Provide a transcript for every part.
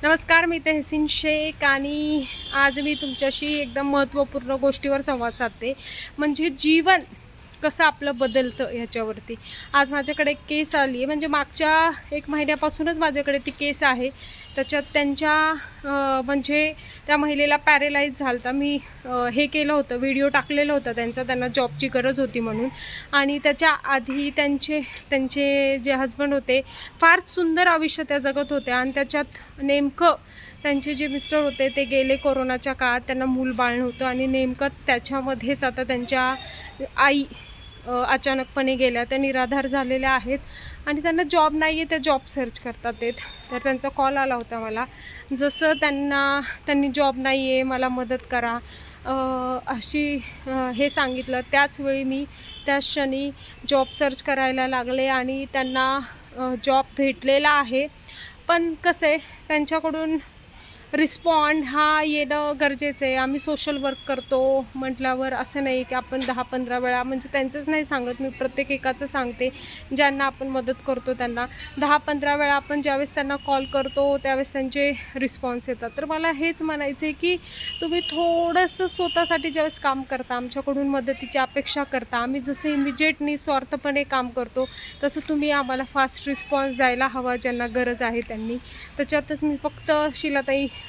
नमस्कार, मी तहसीन शेख आणि आज मी तुमच्याशी एकदम महत्त्वपूर्ण गोष्टीवर संवाद साधते. म्हणजे जीवन कसं आपलं बदलतं ह्याच्यावरती. आज माझ्याकडे एक केस आली आहे, म्हणजे मागच्या 1 महिन्यापासूनच माझ्याकडे ती केस आहे. त्याच्यात म्हणजे त्या महिलेला पॅरेलाइज झालं होता. मी हे केलं होतं, व्हिडिओ टाकलेलं होतं त्यांना जॉबची गरज होती म्हणून. आणि त्याच्या आधी त्यांचे जे हजबंड होते फार सुंदर आयुष्य त्या जगत होत्या आणि त्याच्यात नेमकं त्यांचे जे मिस्टर होते ते गेले कोरोनाच्या काळात. त्यांना मूलबाळ नव्हतं आणि नेमकं त्याच्यामध्येच आता त्यांच्या आई अचानकपणे गेल्या. त्या निराधार झालेल्या आहेत आणि त्यांना जॉब नाही आहे, त्या जॉब सर्च करतात आहेत. तर त्यांचा कॉल आला होता मला. जसं त्यांनी जॉब नाही आहे, मला मदत करा हे सांगितलं. त्याच वेळी मी त्याच क्षणी जॉब सर्च करायला लागले आणि त्यांना जॉब भेटलेला आहे. पण कसं आहे, त्यांच्याकडून रिस्पॉन्ड हा येणं गरजेचं आहे. आम्ही सोशल वर्क करतो म्हटल्यावर असं नाही की आपण 10-15 वेळा, म्हणजे त्यांचंच नाही सांगत मी, प्रत्येक एकाचं सांगते. ज्यांना आपण मदत करतो त्यांना 10-15 वेळा आपण ज्यावेळेस त्यांना कॉल करतो त्यावेळेस त्यांचे रिस्पॉन्स येतात. तर मला हेच म्हणायचं आहे की तुम्ही थोडंसं स्वतःसाठी ज्यावेळेस काम करता, आमच्याकडून मदतीची अपेक्षा करता, आम्ही जसं इमिजिएट निस्वार्थपणे काम करतो तसं तुम्ही आम्हाला फास्ट रिस्पॉन्स द्यायला हवा ज्यांना गरज आहे त्यांनी. त्याच्यातच मी फक्त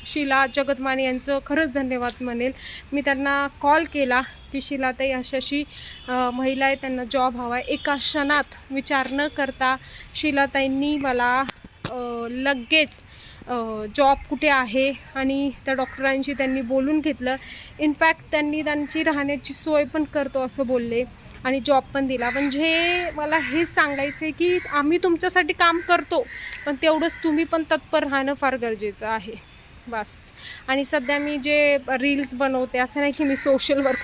शीला जगतमाने यांचं खरंच धन्यवाद म्हणेल. मी त्यांना कॉल केला की शीलाताई अशी महिला आहे, त्यांना जॉब हवा आहे. एका क्षणात विचार न करता शीलाताईंनी मला लगेच जॉब कुठे आहे आणि त्या डॉक्टरांशी त्यांनी बोलून घेतलं. इनफॅक्ट त्यांनी त्यांची राहण्याची सोय पण करतो असं बोलले आणि जॉब पण दिला. म्हणजे मला हेच सांगायचं आहे की आम्ही तुमच्यासाठी काम करतो, पण तेवढंच तुम्ही पण तत्पर राहणं फार गरजेचं आहे बस. आणि सध्या मी जे रील्स बनवते, असं नाही की मी सोशल वर्क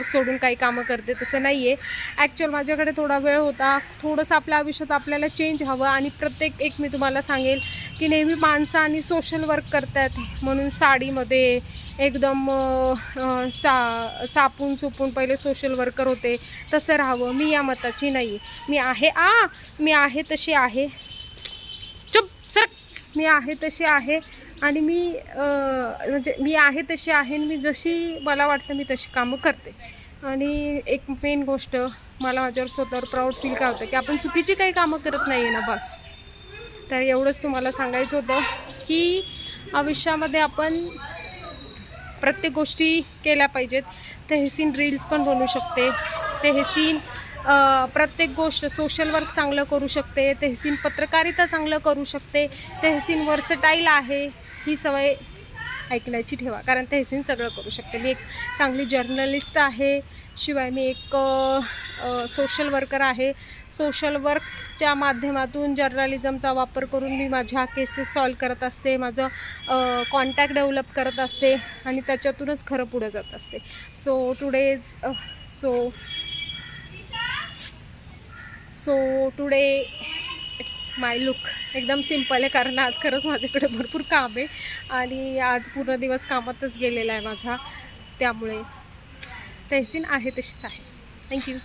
सोडून काही कामं करते, तसं नाही आहे. ॲक्च्युअल माझ्याकडे थोडा वेळ होता, थोडंसं आपल्या आयुष्यात आपल्याला चेंज हवं. आणि प्रत्येक एक मी तुम्हाला सांगेल की नेहमी माणसं आणि सोशल वर्क करतात म्हणून साडीमध्ये एकदम चापून चुपून पहिले सोशल वर्कर होते तसं राहावं, मी या मताची नाही. मी आहे तशी आहे. चुप सर. मी आहे तशी आहे आणि म्हणजे मी आहे तशी आहे आणि मी जशी मला वाटतं मी तशी कामं करते. आणि एक मेन गोष्ट, मला माझ्यावर स्वतःवर प्राऊड फील काय होतं की आपण चुकीची काही कामं करत नाही आहे ना, बस. तर एवढंच तुम्हाला सांगायचं होतं की आयुष्यामध्ये आपण प्रत्येक गोष्टी केल्या पाहिजेत. तहसीन रील्स पण बनवू शकते, तहसीन प्रत्येक गोष्ट सोशल वर्क चांगलं करू शकते, तहसीन पत्रकारिता चांगलं करू शकते, तहसीन वर्सटाईल आहे. ही सवय ऐकण्याची ठेवा, कारण तहसीन सगळं करू शकते. मी एक चांगली जर्नलिस्ट आहे, शिवाय मी एक सोशल वर्कर आहे. सोशल वर्कच्या माध्यमातून जर्नलिझमचा वापर करून मी माझ्या केसेस सॉल्व करत असते, माझं कॉन्टॅक्ट डेव्हलप करत असते आणि त्याच्यातूनच खरं पुढं जात असते. So today it's my look एकदम सिम्पल आहे, कारण आज खरंच माझ्याकडे भरपूर काम आहे आणि आज पूर्ण दिवस कामातच गेलेला आहे माझा. त्यामुळे तहसीन आहे तशीच आहे. थँक्यू.